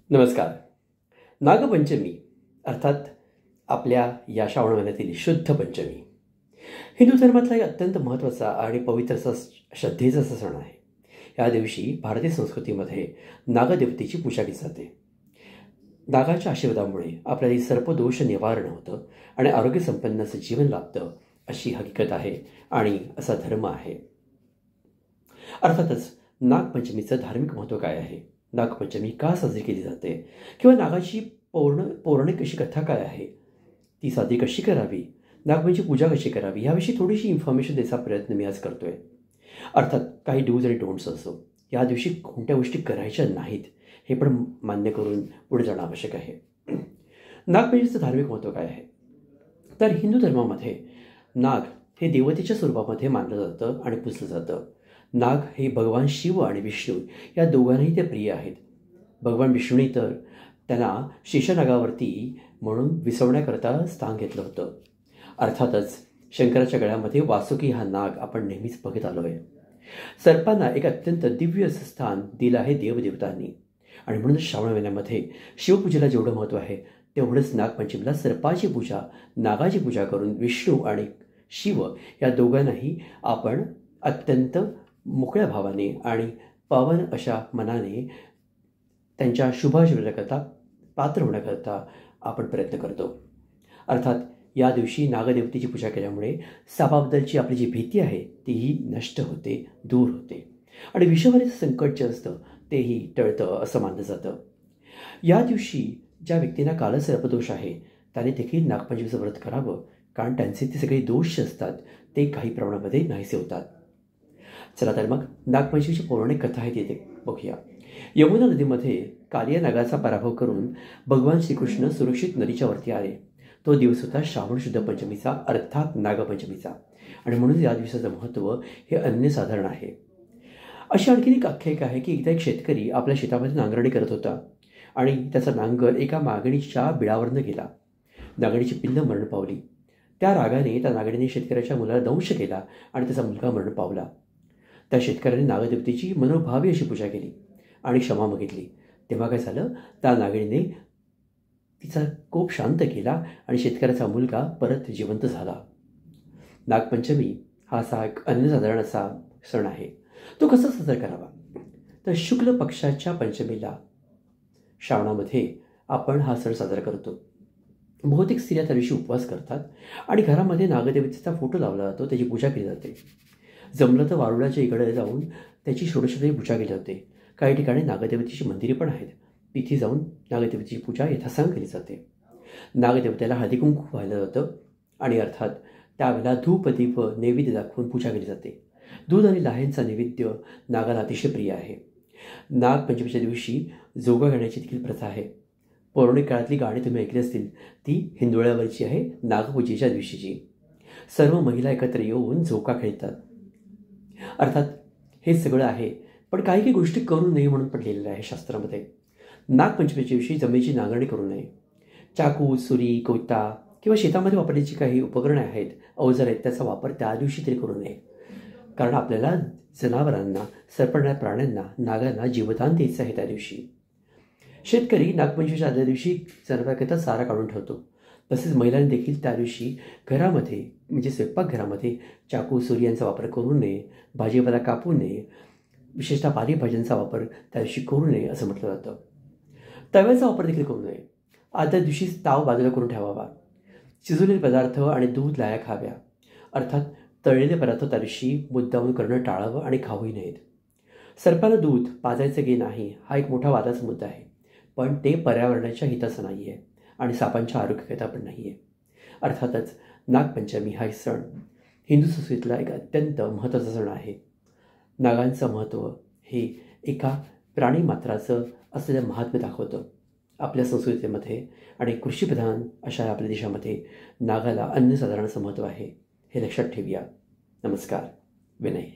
नमस्कार. नागपंचमी अर्थात आपल्या या श्रावण महिन्यातील शुद्ध पंचमी हिंदू धर्मातला एक अत्यंत महत्त्वाचा आणि पवित्र श्रद्धेचा सण आहे. या दिवशी भारतीय संस्कृतीमध्ये नागदेवतेची पूजा केली जाते. नागाच्या आशीर्वादामुळे आपल्याला सर्पदोष निवारण होतं आणि आरोग्यसंपन्न असं जीवन लाभतं अशी हकीकत आहे आणि असा धर्म आहे. अर्थातच नागपंचमीचं धार्मिक महत्त्व काय आहे, नागपंचमी का साजरी केली जाते किंवा नागाची पौराणिक कशी कथा काय आहे, ती साजरी कशी करावी, नागपंचमीची पूजा कशी करावी, याविषयी थोडीशी इन्फॉर्मेशन द्यायचा प्रयत्न मी आज करतोय. अर्थात काही डूज आणि डोंट्स असो, या दिवशी कोणत्या गोष्टी करायच्या नाहीत हे पण मान्य करून पुढे जाणं आवश्यक आहे. नागपंचमीचं धार्मिक महत्त्व काय आहे, तर हिंदू धर्मामध्ये नाग हे देवतेच्या स्वरूपामध्ये मानलं जातं आणि पूजलं जातं. नाग हे भगवान शिव आणि विष्णू या दोघांनाही ते प्रिय आहेत. भगवान विष्णूने तर त्यांना शेषनागावरती म्हणून विसवण्याकरता स्थान घेतलं होतं. अर्थातच शंकराच्या गळ्यामध्ये वासुकी हा नाग आपण नेहमीच बघत आलो आहे. सर्पांना एक अत्यंत दिव्य असं स्थान दिलं आहे देवदेवतांनी आणि म्हणून श्रावण महिन्यामध्ये शिवपूजेला जेवढं महत्त्व आहे तेवढंच नागपंचमीला सर्पाची पूजा, नागाची पूजा करून विष्णू आणि शिव या दोघांनाही आपण अत्यंत मोकळ्या भावाने आणि पावन अशा मनाने त्यांच्या शुभाशुभाकरता पात्र होण्याकरता आपण प्रयत्न करतो. अर्थात या दिवशी नागदेवतेची पूजा केल्यामुळे सापाबद्दलची आपली जी भीती आहे तीही नष्ट होते, दूर होते आणि विषमतेचं संकट जे असतं तेही टळतं असं मानलं जातं. या दिवशी ज्या व्यक्तींना कालसर्पदोष आहे त्याने देखील नागपंचमीचं व्रत करावं, कारण त्यांचे ते सगळे दोष असतात ते काही प्रमाणामध्ये नाहीसे होतात. चला तर मग नागपंचमीची पौराणिक कथा आहे तिथे बघूया. यमुना नदीमध्ये कालिया नागाचा पराभव करून भगवान श्रीकृष्ण सुरक्षित नदीच्या वरती आले. तो दिवस होता श्रावण शुद्ध पंचमीचा अर्थात नागपंचमीचा आणि म्हणून या दिवसाचं महत्त्व हे अनन्यसाधारण आहे. अशी आणखी एक आख्यायिका आहे की एकदा एक शेतकरी आपल्या शेतामध्ये नांगरणी करत होता आणि त्याचा नांगर एका नागणीच्या बिळावरनं गेला. नागणीची पिल्लं मरण पावली. त्या रागाने त्या नागणीने शेतकऱ्याच्या मुलाला दंश केला आणि त्याचा मुलगा मरण पावला. त्या शेतकऱ्याने नागदेवतेची मनोभावी अशी पूजा केली आणि क्षमा मागितली. तेव्हा काय झालं, त्या नागिणीने तिचा कोप शांत केला आणि शेतकऱ्याचा मुलगा परत जिवंत झाला. नागपंचमी हा असा एक अनन्यसाधारण असा सण आहे. तो कसा साजरा करावा, तर शुक्ल पक्षाच्या पंचमीला श्रावणामध्ये आपण हा सण साजरा करतो. बहुतेक स्त्रिया त्या दिवशी उपवास करतात आणि घरामध्ये नागदेवतेचा फोटो लावला जातो, त्याची पूजा केली जाते. जमलं तर वारुळाच्या इकडे जाऊन त्याची षोडशोपचाराची पूजा केली जाते. काही ठिकाणी नागदेवतेची मंदिरे पण आहेत, तिथे जाऊन नागदेवतेची पूजा यथासांग केली जाते. नागदेवतेला हळदी कुंकू वाहिलं जातं आणि अर्थात त्यावेळेला धूप दीप नैवेद्य दाखवून पूजा केली जाते. दूध आणि लाह्यांचा नैवेद्य नागाला अतिशय प्रिय आहे. नागपंचमीच्या दिवशी जोगा गाण्याची देखील प्रथा आहे. पौराणिक काळातली गाणी तुम्ही ऐकली असतील, ती हिंदोळ्यावरची आहे नागपूजेच्या दिवशीची. सर्व महिला एकत्र येऊन झोका खेळतात. अर्थात हे सगळं आहे, पण काही काही गोष्टी करू नये म्हणून पण लिहिलेलं आहे शास्त्रामध्ये. नागपंचमीच्या दिवशी जमिनीची नांगरणी करू नये. चाकू, सुरी, कोयता किंवा शेतामध्ये वापरण्याची काही उपकरणे आहेत, अवजार आहेत, त्याचा वापर त्या दिवशी तरी करू नये. कारण आपल्याला जनावरांना, सरपटणाऱ्या प्राण्यांना, नागांना जीवदान द्यायचं आहे. त्या दिवशी शेतकरी नागपंचमीच्या आदल्या दिवशी जनावरांकरता चारा काढून ठेवतो. तसेच महिलांनी देखील त्या दिवशी घरामध्ये म्हणजे स्वयंपाकघरामध्ये चाकू, सुरी यांचा वापर करू नये, भाजीपाला कापू नये, विशेषतः पालेभाज्यांचा वापर त्या दिवशी करू नये असं म्हटलं जातं. तव्याचा वापर देखील करू नये. आदल्या दिवशी ताव बाजूला करून ठेवावा. शिजवलेले पदार्थ आणि दूध लाह्या खाव्या. अर्थात तळलेले पदार्थ त्या दिवशी मुद्दामून करणं टाळावं आणि खाऊही नयेत. सर्पाला दूध पाजायचं की नाही हा एक मोठा वादाचा मुद्दा आहे, पण ते पर्यावरणाच्या हिताचं नाही आहे आणि सापांच्या आरोग्यकता पण नाही आहे. अर्थातच नागपंचमी हा सण हिंदू संस्कृतीतला एक अत्यंत महत्त्वाचा सण आहे. नागांचं महत्त्व हे एका प्राणीमात्राचं असलेलं महात्म्य दाखवतं. आपल्या संस्कृतीमध्ये आणि कृषीप्रधान अशा आपल्या देशामध्ये नागाला अनन्यसाधारण असं महत्त्व आहे, हे लक्षात ठेवूया. नमस्कार. विनय.